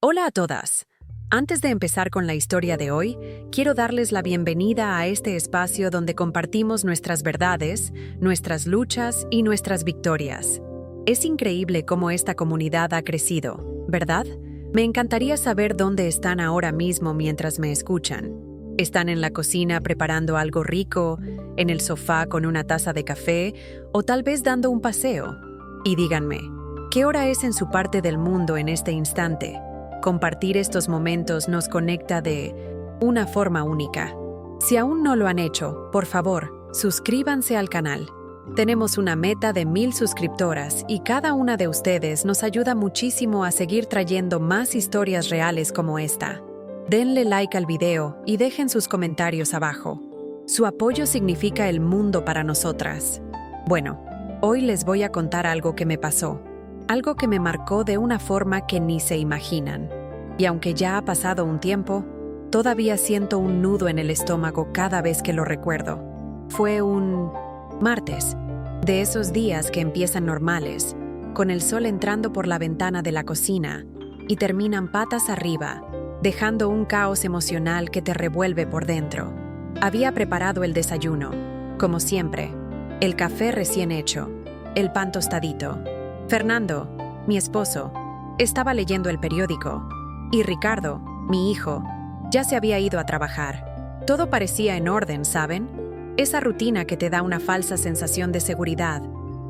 Hola a todas. Antes de empezar con la historia de hoy, quiero darles la bienvenida a este espacio donde compartimos nuestras verdades, nuestras luchas y nuestras victorias. Es increíble cómo esta comunidad ha crecido, ¿verdad? Me encantaría saber dónde están ahora mismo mientras me escuchan. ¿Están en la cocina preparando algo rico, en el sofá con una taza de café o tal vez dando un paseo? Y díganme, ¿qué hora es en su parte del mundo en este instante? Compartir estos momentos nos conecta de una forma única. Si aún no lo han hecho, por favor, suscríbanse al canal. Tenemos una meta de 1000 suscriptoras y cada una de ustedes nos ayuda muchísimo a seguir trayendo más historias reales como esta. Denle like al video y dejen sus comentarios abajo. Su apoyo significa el mundo para nosotras. Bueno, hoy les voy a contar algo que me pasó. Algo que me marcó de una forma que ni se imaginan. Y aunque ya ha pasado un tiempo, todavía siento un nudo en el estómago cada vez que lo recuerdo. Fue un martes, de esos días que empiezan normales, con el sol entrando por la ventana de la cocina y terminan patas arriba, dejando un caos emocional que te revuelve por dentro. Había preparado el desayuno, como siempre, el café recién hecho, el pan tostadito. Fernando, mi esposo, estaba leyendo el periódico, y Ricardo, mi hijo, ya se había ido a trabajar. Todo parecía en orden, ¿saben? Esa rutina que te da una falsa sensación de seguridad.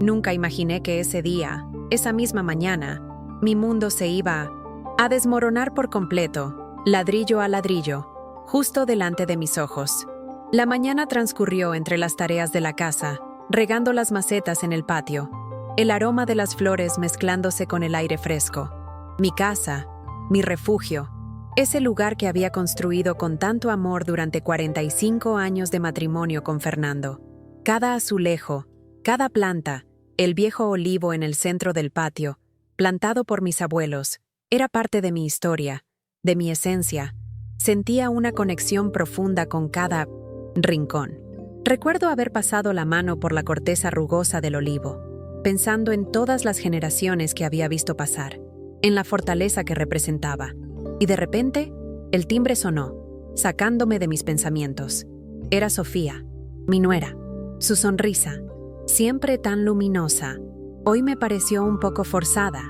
Nunca imaginé que ese día, esa misma mañana, mi mundo se iba a desmoronar por completo, ladrillo a ladrillo, justo delante de mis ojos. La mañana transcurrió entre las tareas de la casa, regando las macetas en el patio, el aroma de las flores mezclándose con el aire fresco. Mi casa, mi refugio, ese lugar que había construido con tanto amor durante 45 años de matrimonio con Fernando. Cada azulejo, cada planta, el viejo olivo en el centro del patio, plantado por mis abuelos, era parte de mi historia, de mi esencia. Sentía una conexión profunda con cada rincón. Recuerdo haber pasado la mano por la corteza rugosa del olivo, pensando en todas las generaciones que había visto pasar, en la fortaleza que representaba. Y de repente, el timbre sonó, sacándome de mis pensamientos. Era Sofía, mi nuera. Su sonrisa, siempre tan luminosa, hoy me pareció un poco forzada,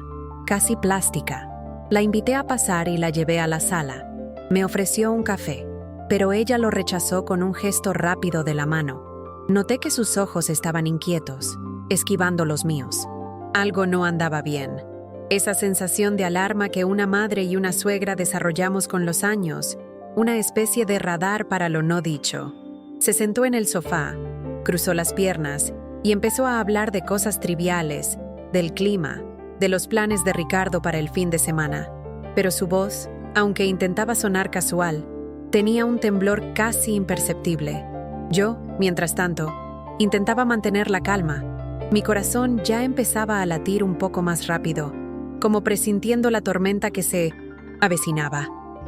casi plástica. La invité a pasar y la llevé a la sala. Me ofreció un café, pero ella lo rechazó con un gesto rápido de la mano. Noté que sus ojos estaban inquietos, esquivando los míos. Algo no andaba bien. Esa sensación de alarma que una madre y una suegra desarrollamos con los años, una especie de radar para lo no dicho. Se sentó en el sofá, cruzó las piernas y empezó a hablar de cosas triviales, del clima, de los planes de Ricardo para el fin de semana. Pero su voz, aunque intentaba sonar casual, tenía un temblor casi imperceptible. Yo, mientras tanto, intentaba mantener la calma. Mi corazón ya empezaba a latir un poco más rápido, como presintiendo la tormenta que se avecinaba.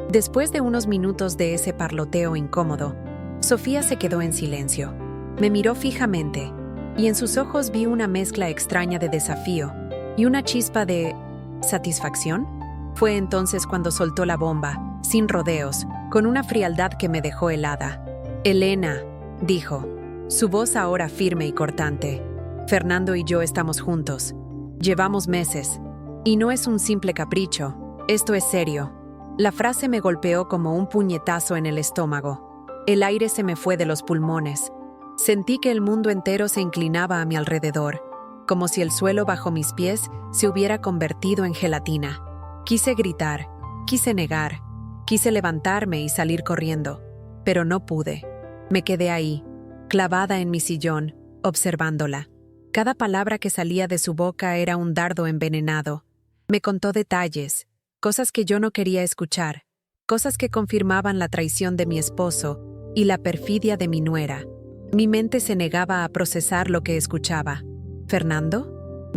Después de unos minutos de ese parloteo incómodo, Sofía se quedó en silencio. Me miró fijamente, y en sus ojos vi una mezcla extraña de desafío y una chispa de satisfacción. Fue entonces cuando soltó la bomba, sin rodeos, con una frialdad que me dejó helada. «Elena», dijo, su voz ahora firme y cortante. «Fernando y yo estamos juntos. Llevamos meses. Y no es un simple capricho. Esto es serio». La frase me golpeó como un puñetazo en el estómago. El aire se me fue de los pulmones. Sentí que el mundo entero se inclinaba a mi alrededor, como si el suelo bajo mis pies se hubiera convertido en gelatina. Quise gritar, quise negar, quise levantarme y salir corriendo, pero no pude. Me quedé ahí, clavada en mi sillón, observándola. Cada palabra que salía de su boca era un dardo envenenado. Me contó detalles, cosas que yo no quería escuchar, cosas que confirmaban la traición de mi esposo y la perfidia de mi nuera. Mi mente se negaba a procesar lo que escuchaba. ¿Fernando?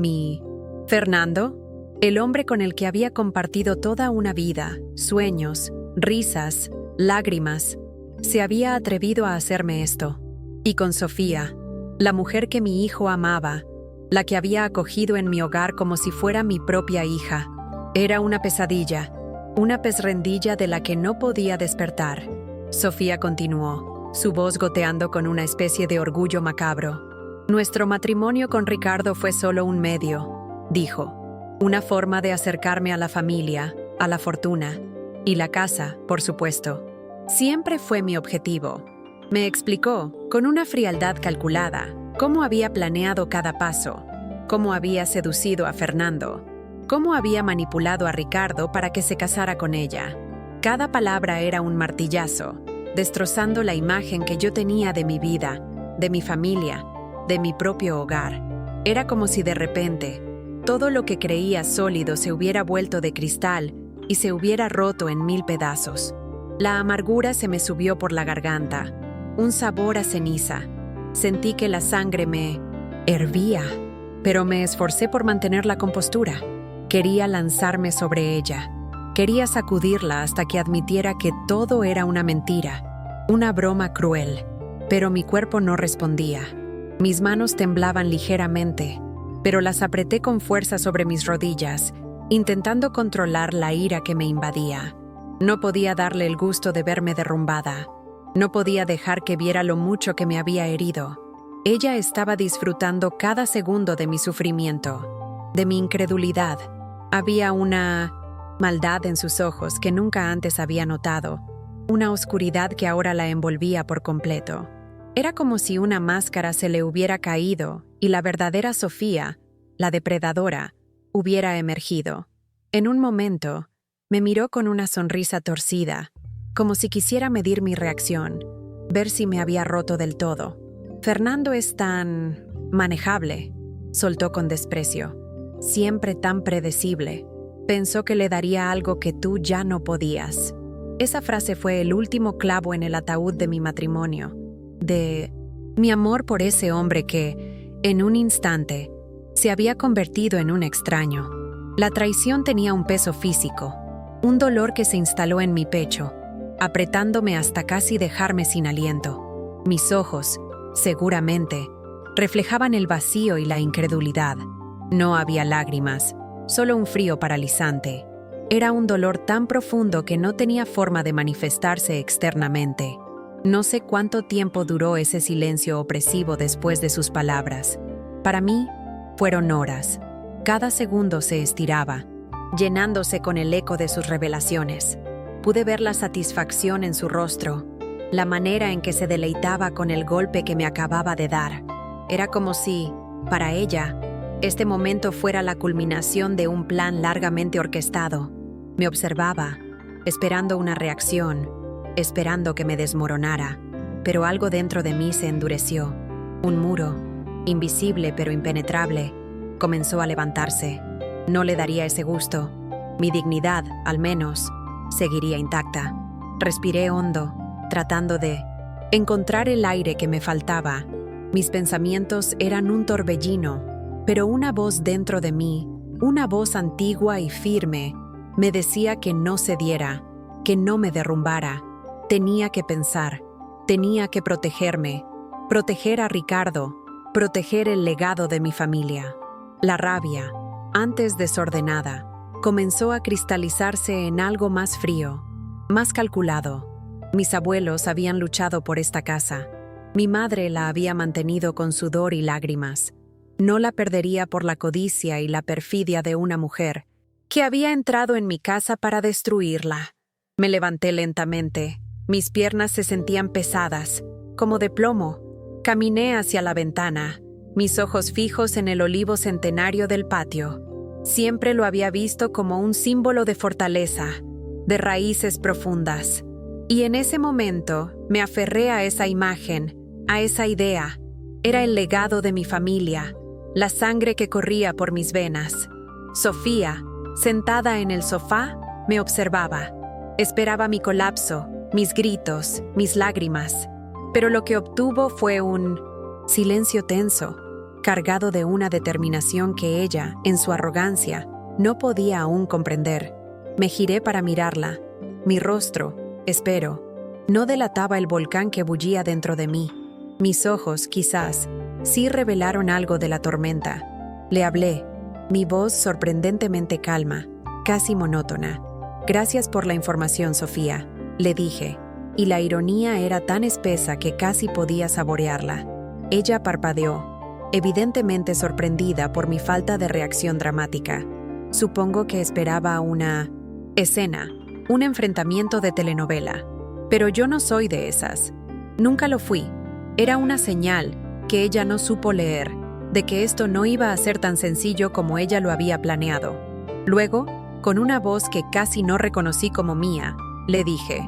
¿Fernando? El hombre con el que había compartido toda una vida, sueños, risas, lágrimas, se había atrevido a hacerme esto. Y con Sofía, la mujer que mi hijo amaba, la que había acogido en mi hogar como si fuera mi propia hija. Era una pesadilla, una pezrendilla de la que no podía despertar. Sofía continuó, su voz goteando con una especie de orgullo macabro. Nuestro matrimonio con Ricardo fue solo un medio, dijo. Una forma de acercarme a la familia, a la fortuna. Y la casa, por supuesto. Siempre fue mi objetivo. Me explicó, con una frialdad calculada, cómo había planeado cada paso, cómo había seducido a Fernando, cómo había manipulado a Ricardo para que se casara con ella. Cada palabra era un martillazo, destrozando la imagen que yo tenía de mi vida, de mi familia, de mi propio hogar. Era como si de repente, todo lo que creía sólido se hubiera vuelto de cristal y se hubiera roto en 1000 pedazos. La amargura se me subió por la garganta, un sabor a ceniza. Sentí que la sangre me hervía, pero me esforcé por mantener la compostura. Quería lanzarme sobre ella. Quería sacudirla hasta que admitiera que todo era una mentira, una broma cruel. Pero mi cuerpo no respondía. Mis manos temblaban ligeramente, pero las apreté con fuerza sobre mis rodillas, intentando controlar la ira que me invadía. No podía darle el gusto de verme derrumbada. No podía dejar que viera lo mucho que me había herido. Ella estaba disfrutando cada segundo de mi sufrimiento, de mi incredulidad. Había una maldad en sus ojos que nunca antes había notado, una oscuridad que ahora la envolvía por completo. Era como si una máscara se le hubiera caído y la verdadera Sofía, la depredadora, hubiera emergido. En un momento, me miró con una sonrisa torcida, como si quisiera medir mi reacción, ver si me había roto del todo. Fernando es tan manejable, soltó con desprecio. Siempre tan predecible. Pensó que le daría algo que tú ya no podías. Esa frase fue el último clavo en el ataúd de mi matrimonio, de mi amor por ese hombre que, en un instante, se había convertido en un extraño. La traición tenía un peso físico, un dolor que se instaló en mi pecho, apretándome hasta casi dejarme sin aliento. Mis ojos, seguramente, reflejaban el vacío y la incredulidad. No había lágrimas, solo un frío paralizante. Era un dolor tan profundo que no tenía forma de manifestarse externamente. No sé cuánto tiempo duró ese silencio opresivo después de sus palabras. Para mí, fueron horas. Cada segundo se estiraba, llenándose con el eco de sus revelaciones. Pude ver la satisfacción en su rostro, la manera en que se deleitaba con el golpe que me acababa de dar. Era como si, para ella, este momento fuera la culminación de un plan largamente orquestado. Me observaba, esperando una reacción, esperando que me desmoronara, pero algo dentro de mí se endureció. Un muro, invisible pero impenetrable, comenzó a levantarse. No le daría ese gusto. Mi dignidad, al menos, seguiría intacta. Respiré hondo, tratando de encontrar el aire que me faltaba. Mis pensamientos eran un torbellino, pero una voz dentro de mí, una voz antigua y firme, me decía que no cediera, que no me derrumbara. Tenía que pensar, tenía que protegerme, proteger a Ricardo, proteger el legado de mi familia. La rabia, antes desordenada, comenzó a cristalizarse en algo más frío, más calculado. Mis abuelos habían luchado por esta casa. Mi madre la había mantenido con sudor y lágrimas. No la perdería por la codicia y la perfidia de una mujer que había entrado en mi casa para destruirla. Me levanté lentamente. Mis piernas se sentían pesadas, como de plomo. Caminé hacia la ventana, mis ojos fijos en el olivo centenario del patio. Siempre lo había visto como un símbolo de fortaleza, de raíces profundas. Y en ese momento me aferré a esa imagen, a esa idea. Era el legado de mi familia, la sangre que corría por mis venas. Sofía, sentada en el sofá, me observaba. Esperaba mi colapso, mis gritos, mis lágrimas. Pero lo que obtuvo fue un silencio tenso, cargado de una determinación que ella, en su arrogancia, no podía aún comprender. Me giré para mirarla. Mi rostro, espero, no delataba el volcán que bullía dentro de mí. Mis ojos, quizás, sí revelaron algo de la tormenta. Le hablé, mi voz sorprendentemente calma, casi monótona. Gracias por la información, Sofía, le dije, y la ironía era tan espesa que casi podía saborearla. Ella parpadeó, evidentemente sorprendida por mi falta de reacción dramática. Supongo que esperaba una escena, un enfrentamiento de telenovela. Pero yo no soy de esas. Nunca lo fui. Era una señal que ella no supo leer, de que esto no iba a ser tan sencillo como ella lo había planeado. Luego, con una voz que casi no reconocí como mía, le dije: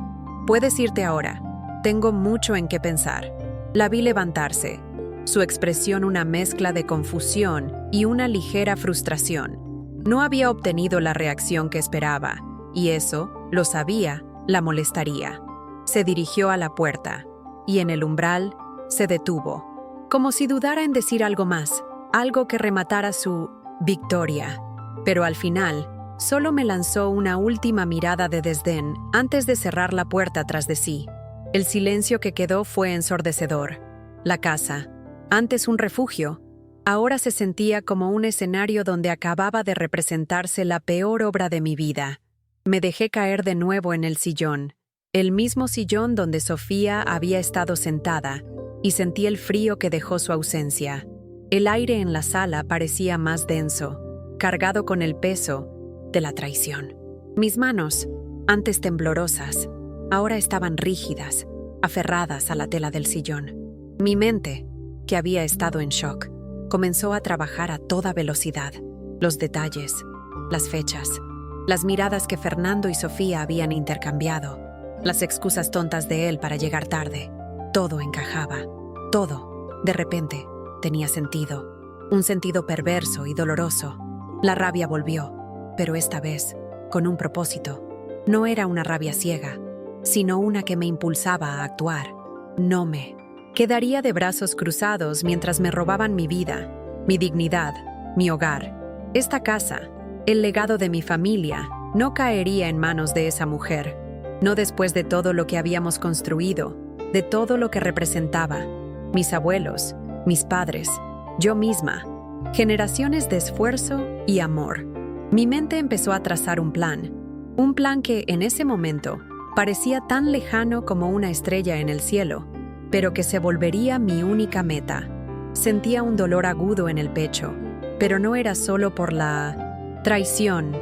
«Puedes irte ahora. Tengo mucho en qué pensar». La vi levantarse, su expresión una mezcla de confusión y una ligera frustración. No había obtenido la reacción que esperaba, y eso, lo sabía, la molestaría. Se dirigió a la puerta, y en el umbral se detuvo, como si dudara en decir algo más, algo que rematara su victoria. Pero al final, solo me lanzó una última mirada de desdén antes de cerrar la puerta tras de sí. El silencio que quedó fue ensordecedor. La casa, antes un refugio, ahora se sentía como un escenario donde acababa de representarse la peor obra de mi vida. Me dejé caer de nuevo en el sillón, el mismo sillón donde Sofía había estado sentada, y sentí el frío que dejó su ausencia. El aire en la sala parecía más denso, cargado con el peso de la traición. Mis manos, antes temblorosas, ahora estaban rígidas, aferradas a la tela del sillón. Mi mente, que había estado en shock, comenzó a trabajar a toda velocidad. Los detalles, las fechas, las miradas que Fernando y Sofía habían intercambiado, las excusas tontas de él para llegar tarde. Todo encajaba. Todo, de repente, tenía sentido. Un sentido perverso y doloroso. La rabia volvió, pero esta vez, con un propósito. No era una rabia ciega, sino una que me impulsaba a actuar. No me quedaría de brazos cruzados mientras me robaban mi vida, mi dignidad, mi hogar. Esta casa, el legado de mi familia, no caería en manos de esa mujer. No después de todo lo que habíamos construido, de todo lo que representaba. Mis abuelos, mis padres, yo misma. Generaciones de esfuerzo y amor. Mi mente empezó a trazar un plan que en ese momento parecía tan lejano como una estrella en el cielo, pero que se volvería mi única meta. Sentía un dolor agudo en el pecho, pero no era solo por la traición.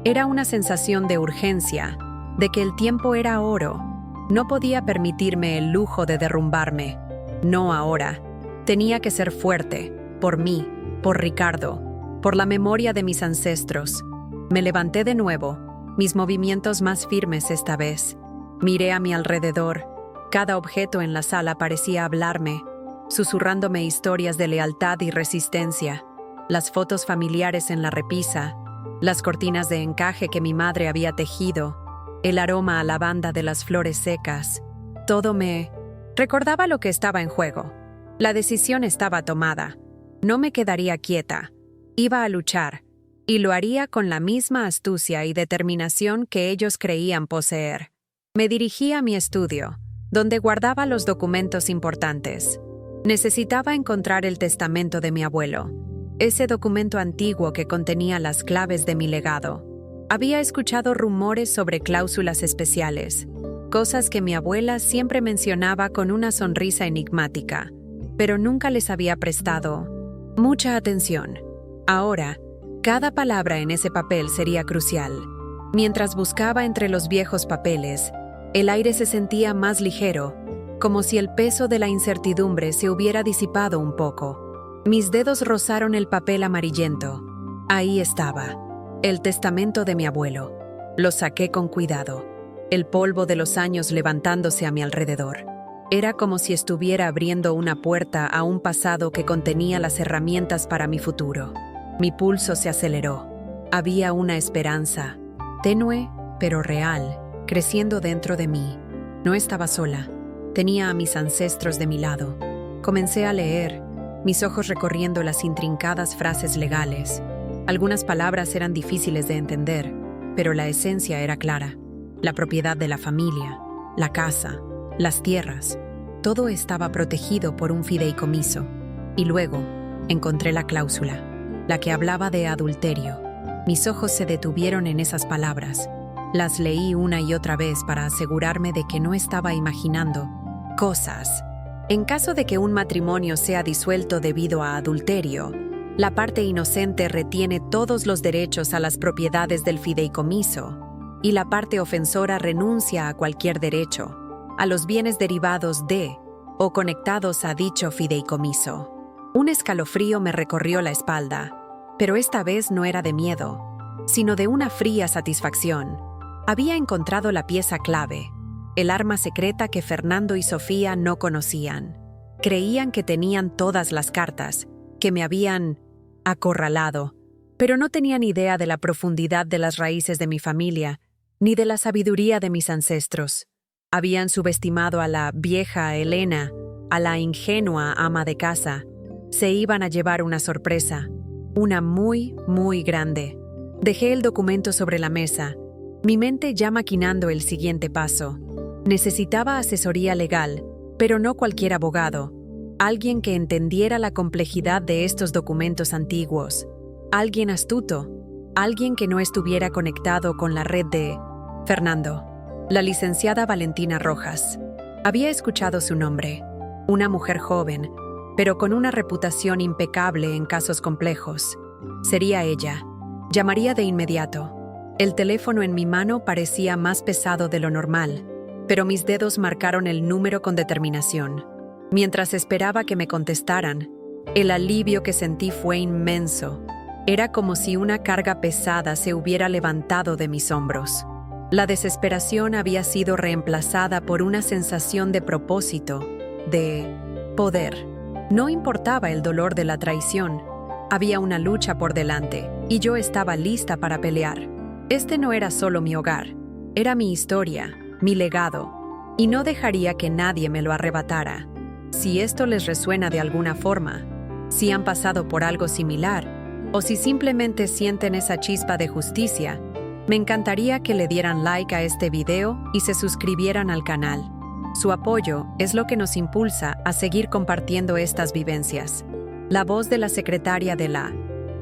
Era una sensación de urgencia, de que el tiempo era oro. No podía permitirme el lujo de derrumbarme. No ahora. Tenía que ser fuerte, por mí, por Ricardo, por la memoria de mis ancestros. Me levanté de nuevo, mis movimientos más firmes esta vez. Miré a mi alrededor. Cada objeto en la sala parecía hablarme, susurrándome historias de lealtad y resistencia. Las fotos familiares en la repisa, las cortinas de encaje que mi madre había tejido, el aroma a lavanda de las flores secas. Todo me recordaba lo que estaba en juego. La decisión estaba tomada. No me quedaría quieta. Iba a luchar, y lo haría con la misma astucia y determinación que ellos creían poseer. Me dirigí a mi estudio, donde guardaba los documentos importantes. Necesitaba encontrar el testamento de mi abuelo, ese documento antiguo que contenía las claves de mi legado. Había escuchado rumores sobre cláusulas especiales, cosas que mi abuela siempre mencionaba con una sonrisa enigmática, pero nunca les había prestado mucha atención. Ahora, cada palabra en ese papel sería crucial. Mientras buscaba entre los viejos papeles, el aire se sentía más ligero, como si el peso de la incertidumbre se hubiera disipado un poco. Mis dedos rozaron el papel amarillento. Ahí estaba, el testamento de mi abuelo. Lo saqué con cuidado, el polvo de los años levantándose a mi alrededor. Era como si estuviera abriendo una puerta a un pasado que contenía las herramientas para mi futuro. Mi pulso se aceleró. Había una esperanza, tenue pero real, creciendo dentro de mí. No estaba sola. Tenía a mis ancestros de mi lado. Comencé a leer, mis ojos recorriendo las intrincadas frases legales. Algunas palabras eran difíciles de entender, pero la esencia era clara. La propiedad de la familia, la casa, las tierras, todo estaba protegido por un fideicomiso. Y luego encontré la cláusula, la que hablaba de adulterio. Mis ojos se detuvieron en esas palabras. Las leí una y otra vez para asegurarme de que no estaba imaginando cosas. En caso de que un matrimonio sea disuelto debido a adulterio, la parte inocente retiene todos los derechos a las propiedades del fideicomiso y la parte ofensora renuncia a cualquier derecho a los bienes derivados de o conectados a dicho fideicomiso. Un escalofrío me recorrió la espalda, pero esta vez no era de miedo, sino de una fría satisfacción. Había encontrado la pieza clave, el arma secreta que Fernando y Sofía no conocían. Creían que tenían todas las cartas, que me habían acorralado, pero no tenían idea de la profundidad de las raíces de mi familia, ni de la sabiduría de mis ancestros. Habían subestimado a la vieja Elena, a la ingenua ama de casa. Se iban a llevar una sorpresa, una muy, muy grande. Dejé el documento sobre la mesa, mi mente ya maquinando el siguiente paso. Necesitaba asesoría legal, pero no cualquier abogado. Alguien que entendiera la complejidad de estos documentos antiguos. Alguien astuto. Alguien que no estuviera conectado con la red de Fernando. La licenciada Valentina Rojas. Había escuchado su nombre. Una mujer joven, pero con una reputación impecable en casos complejos. Sería ella. Llamaría de inmediato. El teléfono en mi mano parecía más pesado de lo normal, pero mis dedos marcaron el número con determinación. Mientras esperaba que me contestaran, el alivio que sentí fue inmenso. Era como si una carga pesada se hubiera levantado de mis hombros. La desesperación había sido reemplazada por una sensación de propósito, de poder. No importaba el dolor de la traición. Había una lucha por delante, y yo estaba lista para pelear. Este no era solo mi hogar, era mi historia, mi legado, y no dejaría que nadie me lo arrebatara. Si esto les resuena de alguna forma, si han pasado por algo similar, o si simplemente sienten esa chispa de justicia, me encantaría que le dieran like a este video y se suscribieran al canal. Su apoyo es lo que nos impulsa a seguir compartiendo estas vivencias. La voz de la secretaria de la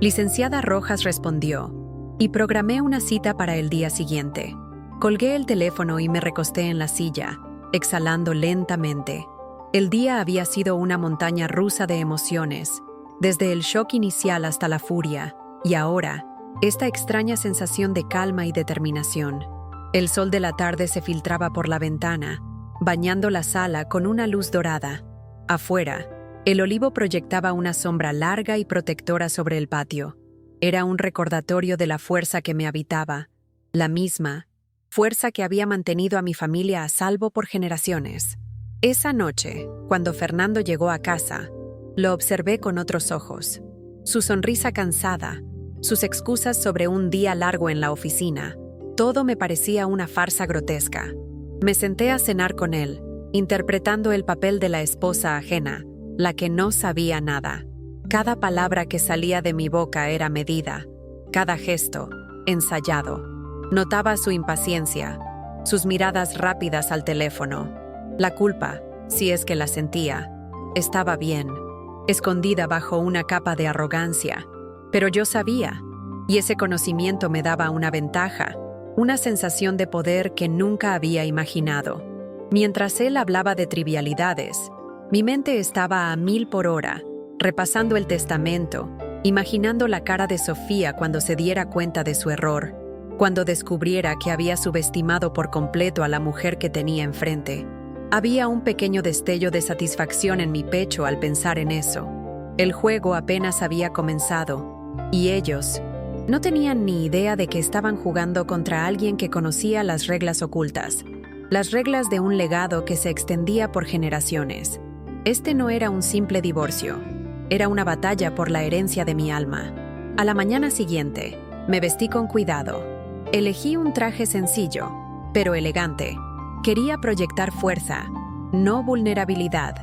licenciada Rojas respondió, y programé una cita para el día siguiente. Colgué el teléfono y me recosté en la silla, exhalando lentamente. El día había sido una montaña rusa de emociones, desde el shock inicial hasta la furia, y ahora, esta extraña sensación de calma y determinación. El sol de la tarde se filtraba por la ventana, bañando la sala con una luz dorada. Afuera, el olivo proyectaba una sombra larga y protectora sobre el patio. Era un recordatorio de la fuerza que me habitaba, la misma fuerza que había mantenido a mi familia a salvo por generaciones. Esa noche, cuando Fernando llegó a casa, lo observé con otros ojos. Su sonrisa cansada, sus excusas sobre un día largo en la oficina, todo me parecía una farsa grotesca. Me senté a cenar con él, interpretando el papel de la esposa ajena, la que no sabía nada. Cada palabra que salía de mi boca era medida, cada gesto, ensayado. Notaba su impaciencia, sus miradas rápidas al teléfono. La culpa, si es que la sentía, estaba bien, escondida bajo una capa de arrogancia. Pero yo sabía, y ese conocimiento me daba una ventaja, una sensación de poder que nunca había imaginado. Mientras él hablaba de trivialidades, mi mente estaba a 1000 por hora, repasando el testamento, imaginando la cara de Sofía cuando se diera cuenta de su error, cuando descubriera que había subestimado por completo a la mujer que tenía enfrente. Había un pequeño destello de satisfacción en mi pecho al pensar en eso. El juego apenas había comenzado, y ellos no tenían ni idea de que estaban jugando contra alguien que conocía las reglas ocultas, las reglas de un legado que se extendía por generaciones. Este no era un simple divorcio, era una batalla por la herencia de mi alma. A la mañana siguiente, me vestí con cuidado. Elegí un traje sencillo, pero elegante. Quería proyectar fuerza, no vulnerabilidad.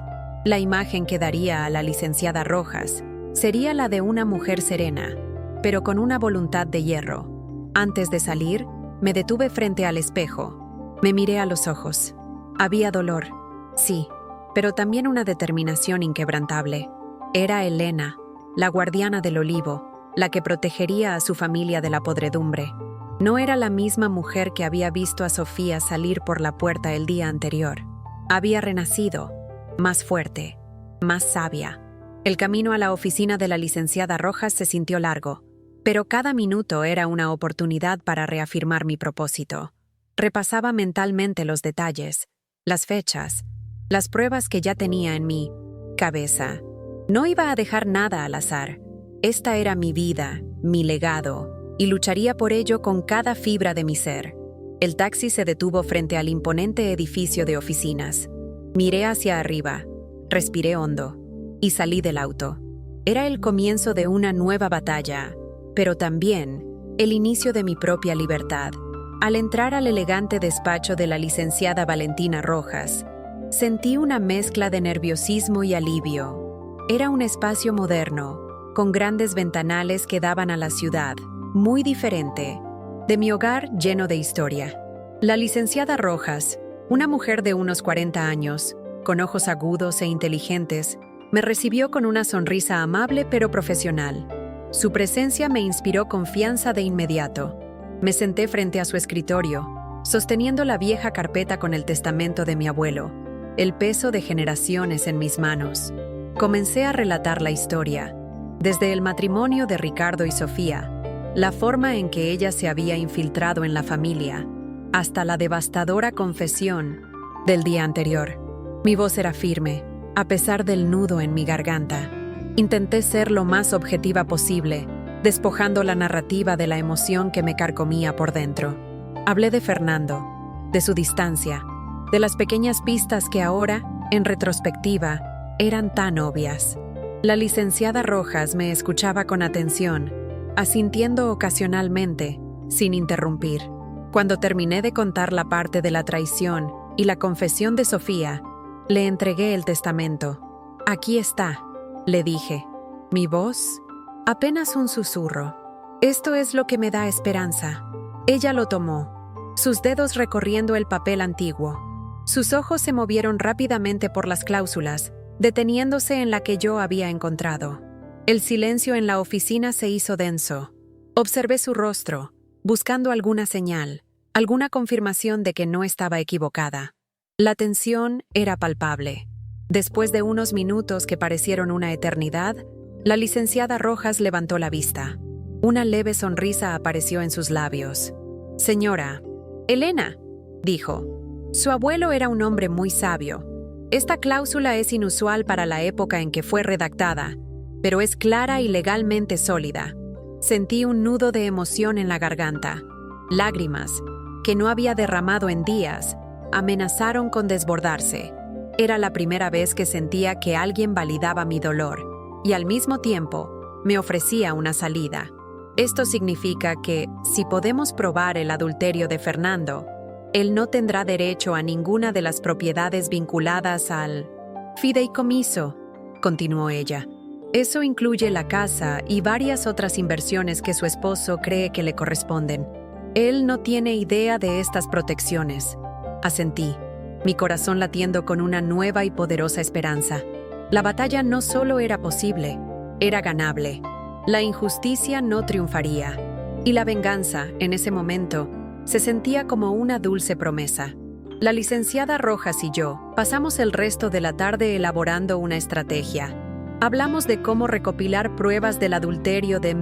La imagen que daría a la licenciada Rojas sería la de una mujer serena, pero con una voluntad de hierro. Antes de salir, me detuve frente al espejo. Me miré a los ojos. Había dolor, sí, pero también una determinación inquebrantable. Era Elena, la guardiana del olivo, la que protegería a su familia de la podredumbre. No era la misma mujer que había visto a Sofía salir por la puerta el día anterior. Había renacido, más fuerte, más sabia. El camino a la oficina de la licenciada Rojas se sintió largo, pero cada minuto era una oportunidad para reafirmar mi propósito. Repasaba mentalmente los detalles, las fechas, las pruebas que ya tenía en mi cabeza. No iba a dejar nada al azar. Esta era mi vida, mi legado, y lucharía por ello con cada fibra de mi ser. El taxi se detuvo frente al imponente edificio de oficinas. Miré hacia arriba, respiré hondo, y salí del auto. Era el comienzo de una nueva batalla, pero también el inicio de mi propia libertad. Al entrar al elegante despacho de la licenciada Valentina Rojas, sentí una mezcla de nerviosismo y alivio. Era un espacio moderno, con grandes ventanales que daban a la ciudad, muy diferente de mi hogar lleno de historia. La licenciada Rojas, una mujer de unos 40 años, con ojos agudos e inteligentes, me recibió con una sonrisa amable pero profesional. Su presencia me inspiró confianza de inmediato. Me senté frente a su escritorio, sosteniendo la vieja carpeta con el testamento de mi abuelo, el peso de generaciones en mis manos. Comencé a relatar la historia, desde el matrimonio de Ricardo y Sofía, la forma en que ella se había infiltrado en la familia, hasta la devastadora confesión del día anterior. Mi voz era firme, a pesar del nudo en mi garganta. Intenté ser lo más objetiva posible, despojando la narrativa de la emoción que me carcomía por dentro. Hablé de Fernando, de su distancia, de las pequeñas pistas que ahora, en retrospectiva, eran tan obvias. La licenciada Rojas me escuchaba con atención, asintiendo ocasionalmente, sin interrumpir. Cuando terminé de contar la parte de la traición y la confesión de Sofía, le entregué el testamento. «Aquí está», le dije. Mi voz, apenas un susurro. «Esto es lo que me da esperanza». Ella lo tomó, sus dedos recorriendo el papel antiguo. Sus ojos se movieron rápidamente por las cláusulas, deteniéndose en la que yo había encontrado. El silencio en la oficina se hizo denso. Observé su rostro, buscando alguna señal, alguna confirmación de que no estaba equivocada. La tensión era palpable. Después de unos minutos que parecieron una eternidad, la licenciada Rojas levantó la vista. Una leve sonrisa apareció en sus labios. «Señora, Elena», dijo. Su abuelo era un hombre muy sabio. Esta cláusula es inusual para la época en que fue redactada, pero es clara y legalmente sólida. Sentí un nudo de emoción en la garganta. Lágrimas, que no había derramado en días, amenazaron con desbordarse. Era la primera vez que sentía que alguien validaba mi dolor, y al mismo tiempo, me ofrecía una salida. Esto significa que, si podemos probar el adulterio de Fernando, él no tendrá derecho a ninguna de las propiedades vinculadas al fideicomiso, continuó ella. Eso incluye la casa y varias otras inversiones que su esposo cree que le corresponden. Él no tiene idea de estas protecciones. Asentí, mi corazón latiendo con una nueva y poderosa esperanza. La batalla no solo era posible, era ganable. La injusticia no triunfaría. Y la venganza, en ese momento, se sentía como una dulce promesa. La licenciada Rojas y yo pasamos el resto de la tarde elaborando una estrategia. Hablamos de cómo recopilar pruebas del adulterio de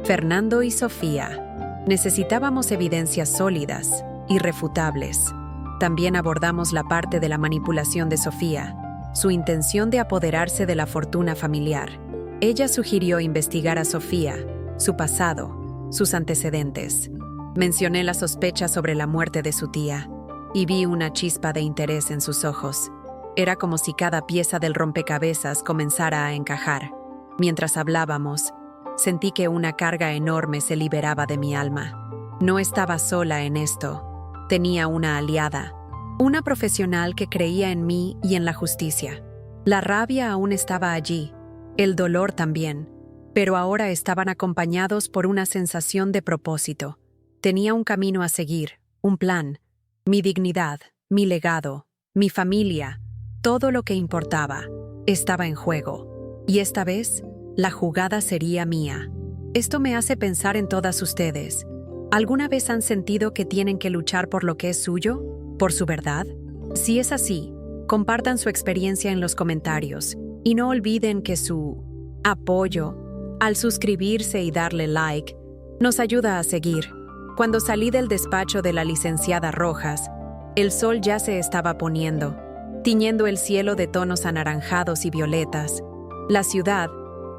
Fernando y Sofía. Necesitábamos evidencias sólidas, irrefutables. También abordamos la parte de la manipulación de Sofía, su intención de apoderarse de la fortuna familiar. Ella sugirió investigar a Sofía, su pasado, sus antecedentes. Mencioné la sospecha sobre la muerte de su tía, y vi una chispa de interés en sus ojos. Era como si cada pieza del rompecabezas comenzara a encajar. Mientras hablábamos, sentí que una carga enorme se liberaba de mi alma. No estaba sola en esto. Tenía una aliada, una profesional que creía en mí y en la justicia. La rabia aún estaba allí, el dolor también, pero ahora estaban acompañados por una sensación de propósito. Tenía un camino a seguir, un plan, mi dignidad, mi legado, mi familia, todo lo que importaba, estaba en juego. Y esta vez, la jugada sería mía. Esto me hace pensar en todas ustedes. ¿Alguna vez han sentido que tienen que luchar por lo que es suyo? ¿Por su verdad? Si es así, compartan su experiencia en los comentarios y no olviden que su apoyo, al suscribirse y darle like, nos ayuda a seguir. Cuando salí del despacho de la licenciada Rojas, el sol ya se estaba poniendo, tiñendo el cielo de tonos anaranjados y violetas. La ciudad,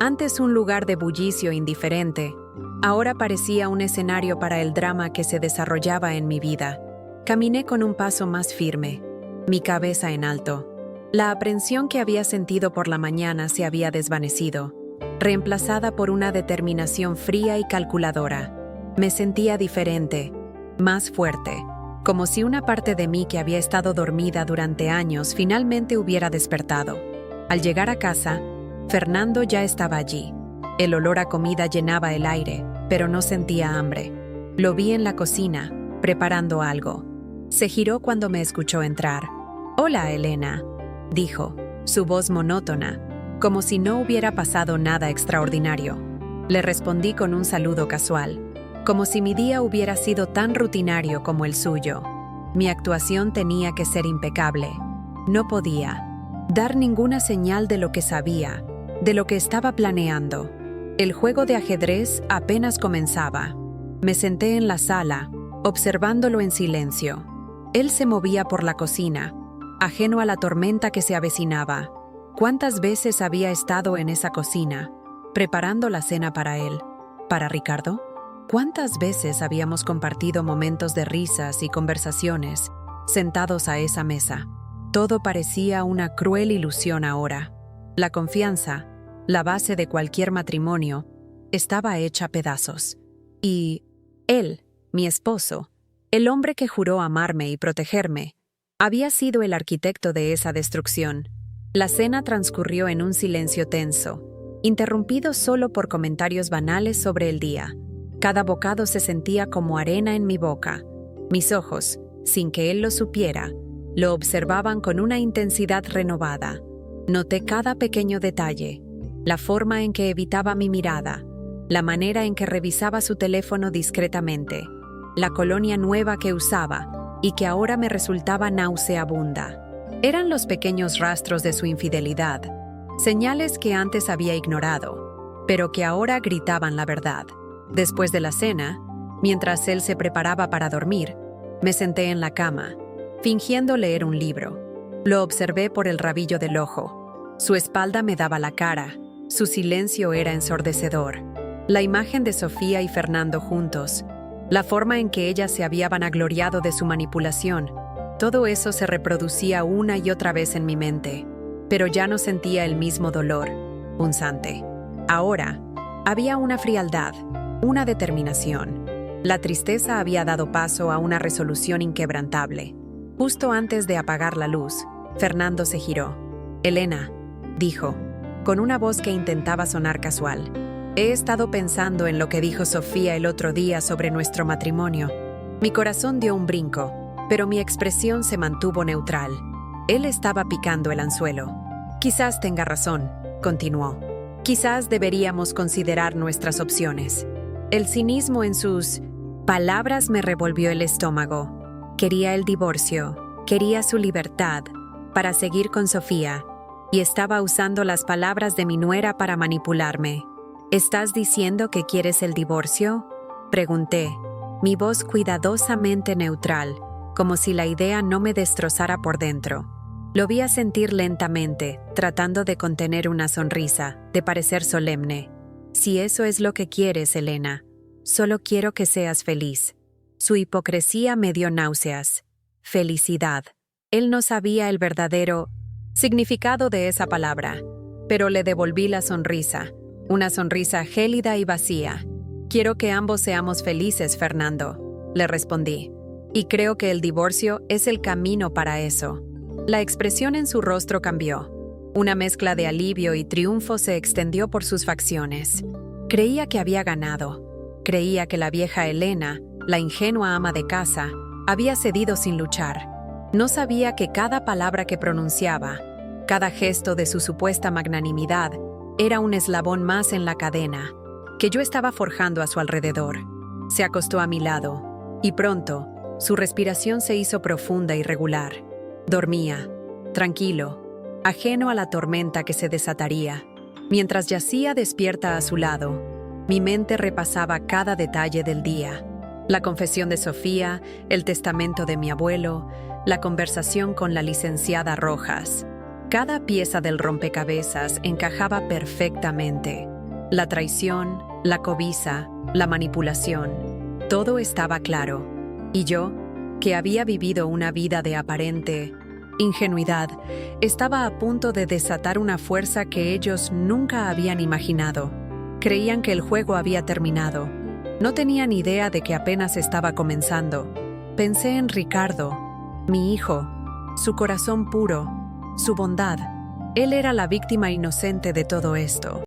antes un lugar de bullicio indiferente, ahora parecía un escenario para el drama que se desarrollaba en mi vida. Caminé con un paso más firme, mi cabeza en alto. La aprensión que había sentido por la mañana se había desvanecido, reemplazada por una determinación fría y calculadora. Me sentía diferente, más fuerte, como si una parte de mí que había estado dormida durante años finalmente hubiera despertado. Al llegar a casa, Fernando ya estaba allí. El olor a comida llenaba el aire, pero no sentía hambre. Lo vi en la cocina, preparando algo. Se giró cuando me escuchó entrar. «Hola, Elena», dijo, su voz monótona, como si no hubiera pasado nada extraordinario. Le respondí con un saludo casual, como si mi día hubiera sido tan rutinario como el suyo. Mi actuación tenía que ser impecable. No podía dar ninguna señal de lo que sabía, de lo que estaba planeando. El juego de ajedrez apenas comenzaba. Me senté en la sala, observándolo en silencio. Él se movía por la cocina, ajeno a la tormenta que se avecinaba. ¿Cuántas veces había estado en esa cocina, preparando la cena para él, para Ricardo? ¿Cuántas veces habíamos compartido momentos de risas y conversaciones, sentados a esa mesa? Todo parecía una cruel ilusión ahora. La confianza, la base de cualquier matrimonio, estaba hecha pedazos. Y él, mi esposo, el hombre que juró amarme y protegerme, había sido el arquitecto de esa destrucción. La cena transcurrió en un silencio tenso, interrumpido solo por comentarios banales sobre el día. Cada bocado se sentía como arena en mi boca. Mis ojos, sin que él lo supiera, lo observaban con una intensidad renovada. Noté cada pequeño detalle, la forma en que evitaba mi mirada, la manera en que revisaba su teléfono discretamente, la colonia nueva que usaba y que ahora me resultaba nauseabunda. Eran los pequeños rastros de su infidelidad, señales que antes había ignorado, pero que ahora gritaban la verdad. Después de la cena, mientras él se preparaba para dormir, me senté en la cama, fingiendo leer un libro. Lo observé por el rabillo del ojo. Su espalda me daba la cara. Su silencio era ensordecedor. La imagen de Sofía y Fernando juntos, la forma en que ella se había vanagloriado de su manipulación, todo eso se reproducía una y otra vez en mi mente, pero ya no sentía el mismo dolor, punzante. Ahora, había una frialdad, una determinación. La tristeza había dado paso a una resolución inquebrantable. Justo antes de apagar la luz, Fernando se giró. «Elena», dijo, con una voz que intentaba sonar casual, «he estado pensando en lo que dijo Sofía el otro día sobre nuestro matrimonio». Mi corazón dio un brinco, pero mi expresión se mantuvo neutral. Él estaba picando el anzuelo. «Quizás tenga razón», continuó. «Quizás deberíamos considerar nuestras opciones». El cinismo en sus palabras me revolvió el estómago. Quería el divorcio, quería su libertad, para seguir con Sofía, y estaba usando las palabras de mi nuera para manipularme. «¿Estás diciendo que quieres el divorcio?», pregunté, mi voz cuidadosamente neutral, como si la idea no me destrozara por dentro. Lo vi asentir lentamente, tratando de contener una sonrisa, de parecer solemne. «Si eso es lo que quieres, Elena, solo quiero que seas feliz». Su hipocresía me dio náuseas. Felicidad. Él no sabía el verdadero significado de esa palabra, pero le devolví la sonrisa, una sonrisa gélida y vacía. «Quiero que ambos seamos felices, Fernando», le respondí, «y creo que el divorcio es el camino para eso». La expresión en su rostro cambió. Una mezcla de alivio y triunfo se extendió por sus facciones. Creía que había ganado. Creía que la vieja Elena, la ingenua ama de casa, había cedido sin luchar. No sabía que cada palabra que pronunciaba, cada gesto de su supuesta magnanimidad, era un eslabón más en la cadena que yo estaba forjando a su alrededor. Se acostó a mi lado, y pronto, su respiración se hizo profunda y regular. Dormía, tranquilo, ajeno a la tormenta que se desataría. Mientras yacía despierta a su lado, mi mente repasaba cada detalle del día. La confesión de Sofía, el testamento de mi abuelo, la conversación con la licenciada Rojas. Cada pieza del rompecabezas encajaba perfectamente. La traición, la cobiza, la manipulación, todo estaba claro. Y yo, que había vivido una vida de aparente ingenuidad, estaba a punto de desatar una fuerza que ellos nunca habían imaginado. Creían que el juego había terminado. No tenían idea de que apenas estaba comenzando. Pensé en Ricardo, mi hijo, su corazón puro, su bondad. Él era la víctima inocente de todo esto.